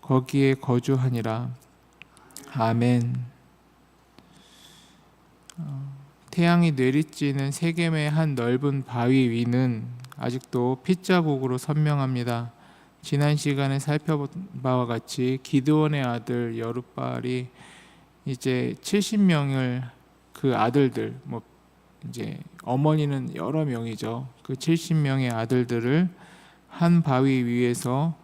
거기에 거주하니라. 아멘. 태양이 내리쬐는 세겜의 한 넓은 바위 위는 아직도 핏자국으로 선명합니다. 지난 시간에 살펴본 바와 같이 기드온의 아들 여룻바알이 이제 70명을 그 아들들, 이제 어머니는 여러 명이죠. 그 70명의 아들들을 한 바위 위에서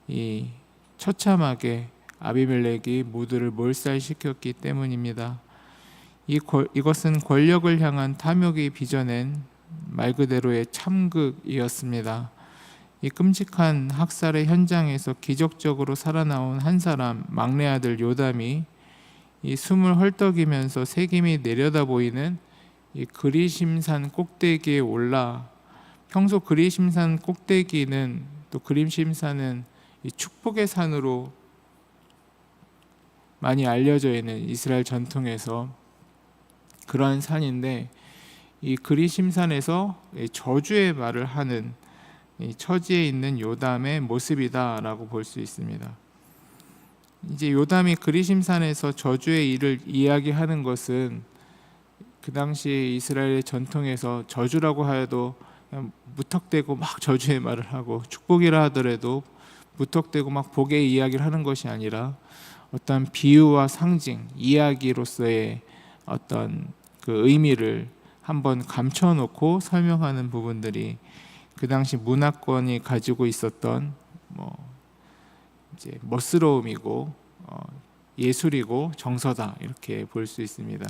이 처참하게 아비멜렉이 모두를 몰살시켰기 때문입니다. 이것은 권력을 향한 탐욕이 빚어낸 말 그대로의 참극이었습니다. 이 끔찍한 학살의 현장에서 기적적으로 살아나온 한 사람, 막내 아들 요담이 이 숨을 헐떡이면서 세겜이 내려다 보이는 이 그리심산 꼭대기에 올라, 평소 그리심산 꼭대기는, 또 그리심산은 이 축복의 산으로 많이 알려져 있는 이스라엘 전통에서 그러한 산인데, 이 그리심산에서 저주의 말을 하는 이 처지에 있는 요담의 모습이다라고 볼 수 있습니다. 이제 요담이 그리심산에서 저주의 일을 이야기하는 것은 그 당시 이스라엘의 전통에서 저주라고 하여도 그냥 무턱대고 막 저주의 말을 하고, 축복이라 하더라도 무턱대고 막 복의 이야기를 하는 것이 아니라 어떤 비유와 상징, 이야기로서의 어떤 그 의미를 한번 감춰놓고 설명하는 부분들이 그 당시 문화권이 가지고 있었던 이제 멋스러움이고 예술이고 정서다, 이렇게 볼 수 있습니다.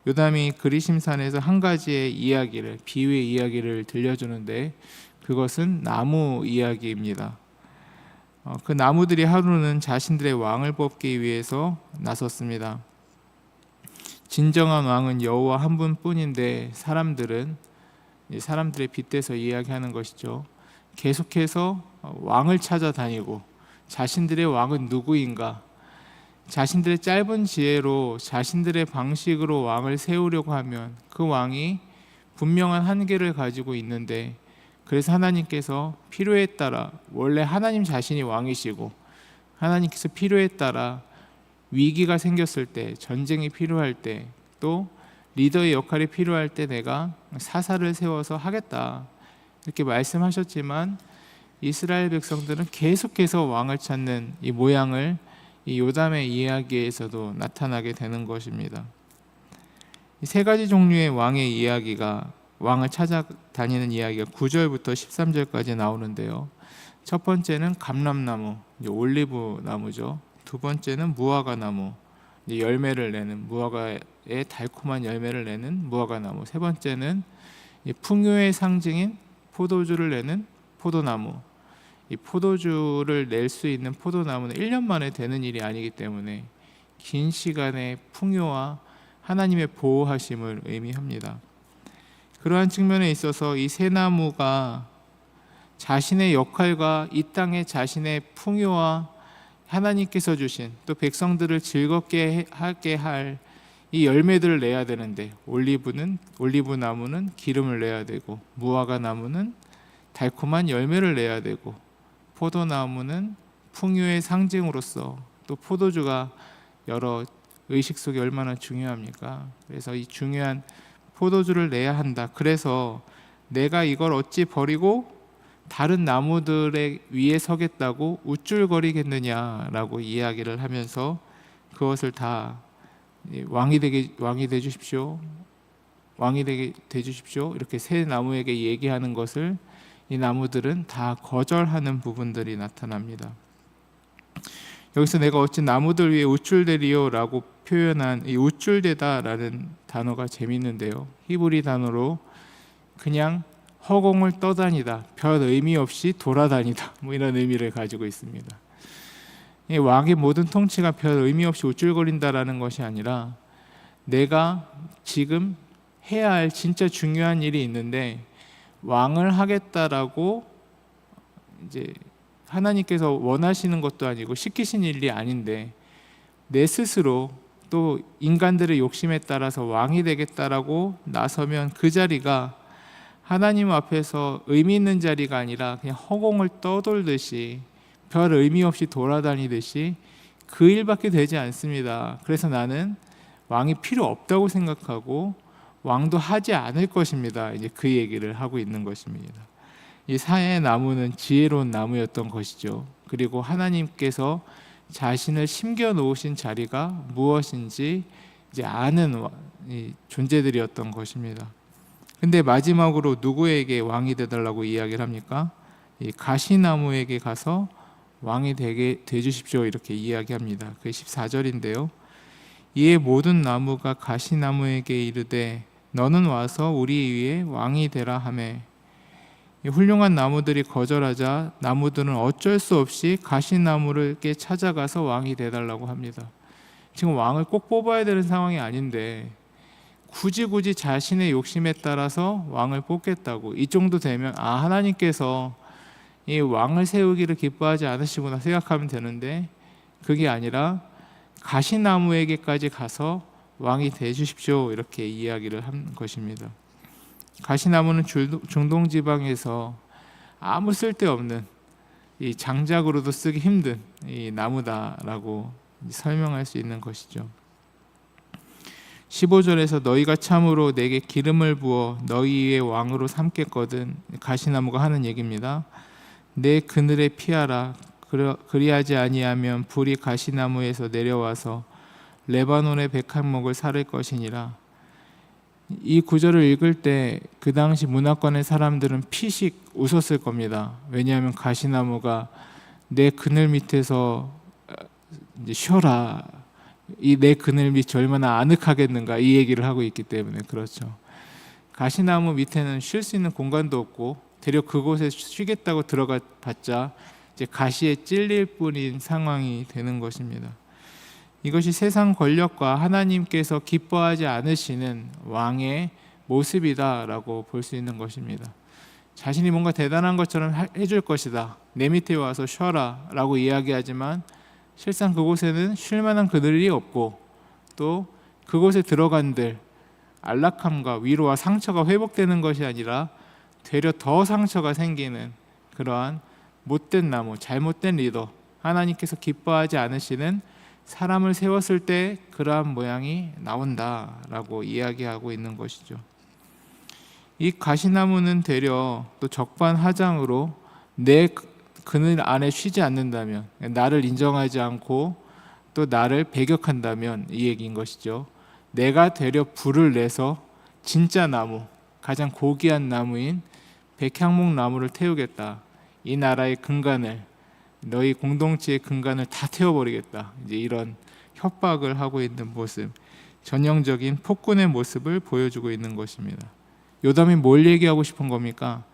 요담이 그리심산에서 한 가지의 이야기를, 비유의 이야기를 들려주는데 그것은 나무 이야기입니다. 그 나무들이 하루는 자신들의 왕을 뽑기 위해서 나섰습니다. 진정한 왕은 여호와 한 분뿐인데 사람들의 빗대서 이야기하는 것이죠. 계속해서 왕을 찾아다니고, 자신들의 왕은 누구인가, 자신들의 짧은 지혜로 자신들의 방식으로 왕을 세우려고 하면 그 왕이 분명한 한계를 가지고 있는데, 그래서 하나님께서 필요에 따라, 원래 하나님 자신이 왕이시고 하나님께서 필요에 따라 위기가 생겼을 때, 전쟁이 필요할 때, 또 리더의 역할이 필요할 때 내가 사사를 세워서 하겠다, 이렇게 말씀하셨지만 이스라엘 백성들은 계속해서 왕을 찾는 이 모양을 이 요담의 이야기에서도 나타나게 되는 것입니다. 이 세 가지 종류의 왕의 이야기가, 왕을 찾아다니는 이야기가 9절부터 13절까지 나오는데요. 첫 번째는 감람나무, 올리브 나무죠. 두 번째는 무화과 나무, 열매를 내는, 무화과의 달콤한 열매를 내는 무화과 나무. 세 번째는 풍요의 상징인 포도주를 내는 포도나무. 이 포도주를 낼 수 있는 포도나무는 1년 만에 되는 일이 아니기 때문에 긴 시간의 풍요와 하나님의 보호하심을 의미합니다. 그러한 측면에 있어서 이 세 나무가 자신의 역할과 이 땅에 자신의 풍요와 하나님께서 주신, 또 백성들을 즐겁게 하게 할 이 열매들을 내야 되는데, 올리브 나무는 기름을 내야 되고, 무화과 나무는 달콤한 열매를 내야 되고, 포도나무는 풍요의 상징으로서, 또 포도주가 여러 의식 속에 얼마나 중요합니까? 그래서 이 중요한 포도주를 내야 한다. 그래서 내가 이걸 어찌 버리고 다른 나무들의 위에 서겠다고 우쭐거리겠느냐라고 이야기를 하면서 그것을 다 왕이 돼 주십시오, 왕이 되게 돼 주십시오, 이렇게 새 나무에게 얘기하는 것을 이 나무들은 다 거절하는 부분들이 나타납니다. 여기서 내가 어찌 나무들 위에 우쭐대리요라고 표현한 이 우쭐대다라는 단어가 재밌는데요. 히브리 단어로 그냥 허공을 떠다니다, 별 의미 없이 돌아다니다, 이런 의미를 가지고 있습니다. 이 왕의 모든 통치가 별 의미 없이 우쭐거린다라는 것이 아니라, 내가 지금 해야 할 진짜 중요한 일이 있는데 왕을 하겠다라고 이제 하나님께서 원하시는 것도 아니고 시키신 일이 아닌데, 내 스스로 또 인간들의 욕심에 따라서 왕이 되겠다라고 나서면 그 자리가 하나님 앞에서 의미 있는 자리가 아니라 그냥 허공을 떠돌듯이 별 의미 없이 돌아다니듯이 그 일밖에 되지 않습니다. 그래서 나는 왕이 필요 없다고 생각하고 왕도 하지 않을 것입니다. 이제 그 얘기를 하고 있는 것입니다. 이 사야의 나무는 지혜로운 나무였던 것이죠. 그리고 하나님께서 자신을 심겨 놓으신 자리가 무엇인지 이제 아는 존재들이었던 것입니다. 근데 마지막으로 누구에게 왕이 되달라고 이야기를 합니까? 이 가시나무에게 가서 왕이 되게 되주십시오 이렇게 이야기합니다. 그게 14절인데요. 이에 모든 나무가 가시나무에게 이르되 너는 와서 우리 위에 왕이 되라 하매 훌륭한 나무들이 거절하자 나무들은 어쩔 수 없이 가시나무를께 찾아가서 왕이 되달라고 합니다. 지금 왕을 꼭 뽑아야 되는 상황이 아닌데 굳이 자신의 욕심에 따라서 왕을 뽑겠다고, 이 정도 되면 하나님께서 이 왕을 세우기를 기뻐하지 않으시구나 생각하면 되는데 그게 아니라 가시나무에게까지 가서 왕이 되주십시오 이렇게 이야기를 한 것입니다. 가시나무는 중동 지방에서 아무 쓸데없는 이 장작으로도 쓰기 힘든 이 나무다라고 설명할 수 있는 것이죠. 15절에서 너희가 참으로 내게 기름을 부어 너희의 왕으로 삼겠거든, 가시나무가 하는 얘기입니다. 내 그늘에 피하라. 그리하지 아니하면 불이 가시나무에서 내려와서 레바논의 백향목을 사를 것이니라. 이 구절을 읽을 때 그 당시 문화권의 사람들은 피식 웃었을 겁니다. 왜냐하면 가시나무가 내 그늘 밑에서 이제 쉬어라, 이 내 그늘 밑이 얼마나 아늑하겠는가 이 얘기를 하고 있기 때문에 그렇죠. 가시나무 밑에는 쉴 수 있는 공간도 없고 되려 그곳에 쉬겠다고 들어가 봤자 이제 가시에 찔릴 뿐인 상황이 되는 것입니다. 이것이 세상 권력과 하나님께서 기뻐하지 않으시는 왕의 모습이다라고 볼 수 있는 것입니다. 자신이 뭔가 대단한 것처럼 해줄 것이다, 내 밑에 와서 쉬어라 라고 이야기하지만 실상 그곳에는 쉴 만한 그늘이 없고 또 그곳에 들어간들 안락함과 위로와 상처가 회복되는 것이 아니라 되려 더 상처가 생기는 그러한 못된 나무, 잘못된 리더, 하나님께서 기뻐하지 않으시는 사람을 세웠을 때 그러한 모양이 나온다라고 이야기하고 있는 것이죠. 이 가시나무는 되려 또 적반하장으로 내 그늘 안에 쉬지 않는다면, 나를 인정하지 않고 또 나를 배격한다면 이 얘기인 것이죠. 내가 되려 불을 내서 진짜 나무, 가장 고귀한 나무인 백향목 나무를 태우겠다. 이 나라의 근간을, 너희 공동체의 근간을 다 태워버리겠다. 이제 이런 협박을 하고 있는 모습, 전형적인 폭군의 모습을 보여주고 있는 것입니다. 요담이 뭘 얘기하고 싶은 겁니까?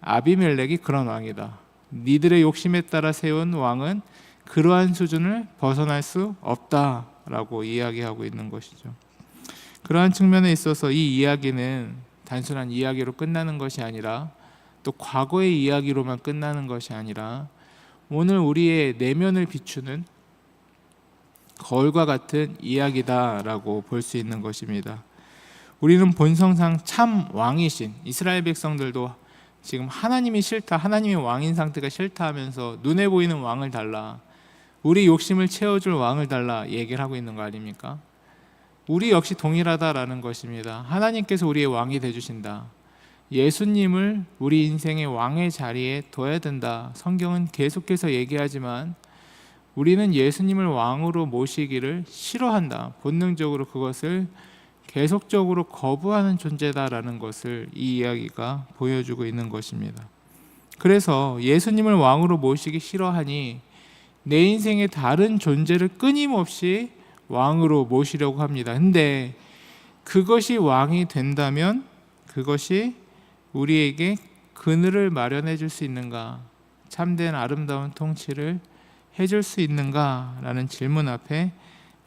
아비멜렉이 그런 왕이다. 니들의 욕심에 따라 세운 왕은 그러한 수준을 벗어날 수 없다라고 이야기하고 있는 것이죠. 그러한 측면에 있어서 이 이야기는 단순한 이야기로 끝나는 것이 아니라 또 과거의 이야기로만 끝나는 것이 아니라 오늘 우리의 내면을 비추는 거울과 같은 이야기다라고 볼 수 있는 것입니다. 우리는 본성상 참 왕이신, 이스라엘 백성들도 지금 하나님이 싫다, 하나님의 왕인 상태가 싫다 하면서 눈에 보이는 왕을 달라, 우리 욕심을 채워줄 왕을 달라 얘기를 하고 있는 거 아닙니까? 우리 역시 동일하다라는 것입니다. 하나님께서 우리의 왕이 되주신다, 예수님을 우리 인생의 왕의 자리에 둬야 된다, 성경은 계속해서 얘기하지만 우리는 예수님을 왕으로 모시기를 싫어한다, 본능적으로 그것을 계속적으로 거부하는 존재다라는 것을 이 이야기가 보여주고 있는 것입니다. 그래서 예수님을 왕으로 모시기 싫어하니 내 인생의 다른 존재를 끊임없이 왕으로 모시려고 합니다. 근데 그것이 왕이 된다면 그것이 우리에게 그늘을 마련해 줄 수 있는가, 참된 아름다운 통치를 해줄 수 있는가 라는 질문 앞에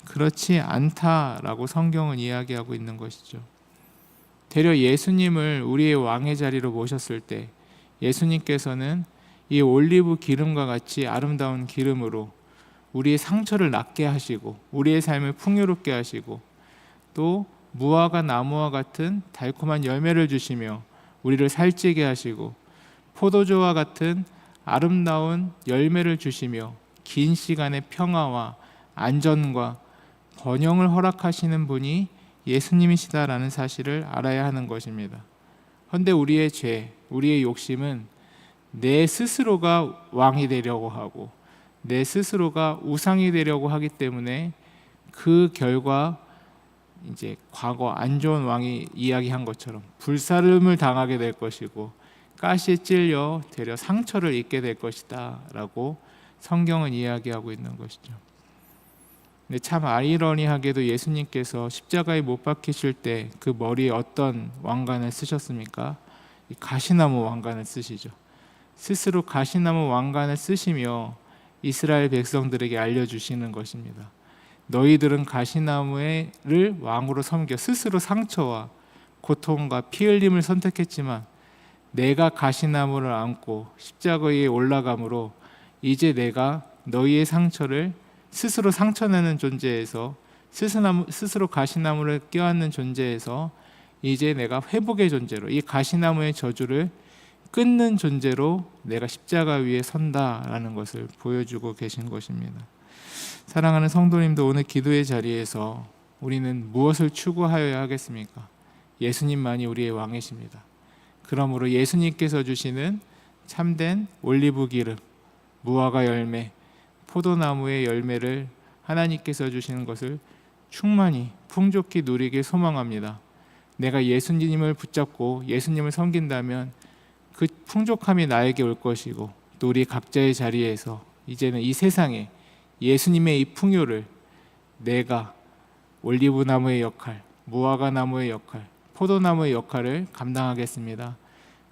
그렇지 않다라고 성경은 이야기하고 있는 것이죠. 되려 예수님을 우리의 왕의 자리로 모셨을 때 예수님께서는 이 올리브 기름과 같이 아름다운 기름으로 우리의 상처를 낫게 하시고 우리의 삶을 풍요롭게 하시고 또 무화과 나무와 같은 달콤한 열매를 주시며 우리를 살찌게 하시고 포도주와 같은 아름다운 열매를 주시며 긴 시간의 평화와 안전과 번영을 허락하시는 분이 예수님이시다라는 사실을 알아야 하는 것입니다. 그런데 우리의 죄, 우리의 욕심은 내 스스로가 왕이 되려고 하고 내 스스로가 우상이 되려고 하기 때문에 그 결과 이제 과거 안 좋은 왕이 이야기한 것처럼 불살름을 당하게 될 것이고 가시에 찔려 되려 상처를 입게 될 것이다 라고 성경은 이야기하고 있는 것이죠. 근데 참 아이러니하게도 예수님께서 십자가에 못 박히실 때 그 머리에 어떤 왕관을 쓰셨습니까? 이 가시나무 왕관을 쓰시죠. 스스로 가시나무 왕관을 쓰시며 이스라엘 백성들에게 알려주시는 것입니다. 너희들은 가시나무를 왕으로 섬겨 스스로 상처와 고통과 피 흘림을 선택했지만 내가 가시나무를 안고 십자가에 올라감으로 이제 내가 너희의 상처를 스스로 상처내는 존재에서 스스로 가시나무를 껴안는 존재에서 이제 내가 회복의 존재로 이 가시나무의 저주를 끊는 존재로 내가 십자가 위에 선다라는 것을 보여주고 계신 것입니다. 사랑하는 성도님도 오늘 기도의 자리에서 우리는 무엇을 추구하여야 하겠습니까? 예수님만이 우리의 왕이십니다. 그러므로 예수님께서 주시는 참된 올리브 기름, 무화과 열매, 포도나무의 열매를 하나님께서 주시는 것을 충만히 풍족히 누리길 소망합니다. 내가 예수님을 붙잡고 예수님을 섬긴다면 그 풍족함이 나에게 올 것이고 또 우리 각자의 자리에서 이제는 이 세상에 예수님의 이 풍요를 내가 올리브나무의 역할, 무화과나무의 역할, 포도나무의 역할을 감당하겠습니다.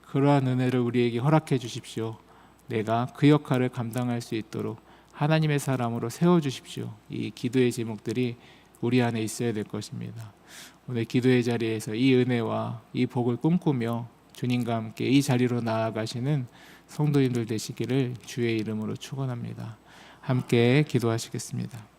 그러한 은혜를 우리에게 허락해 주십시오. 내가 그 역할을 감당할 수 있도록 하나님의 사람으로 세워주십시오. 이 기도의 제목들이 우리 안에 있어야 될 것입니다. 오늘 기도의 자리에서 이 은혜와 이 복을 꿈꾸며 주님과 함께 이 자리로 나아가시는 성도님들 되시기를 주의 이름으로 축원합니다. 함께 기도하시겠습니다.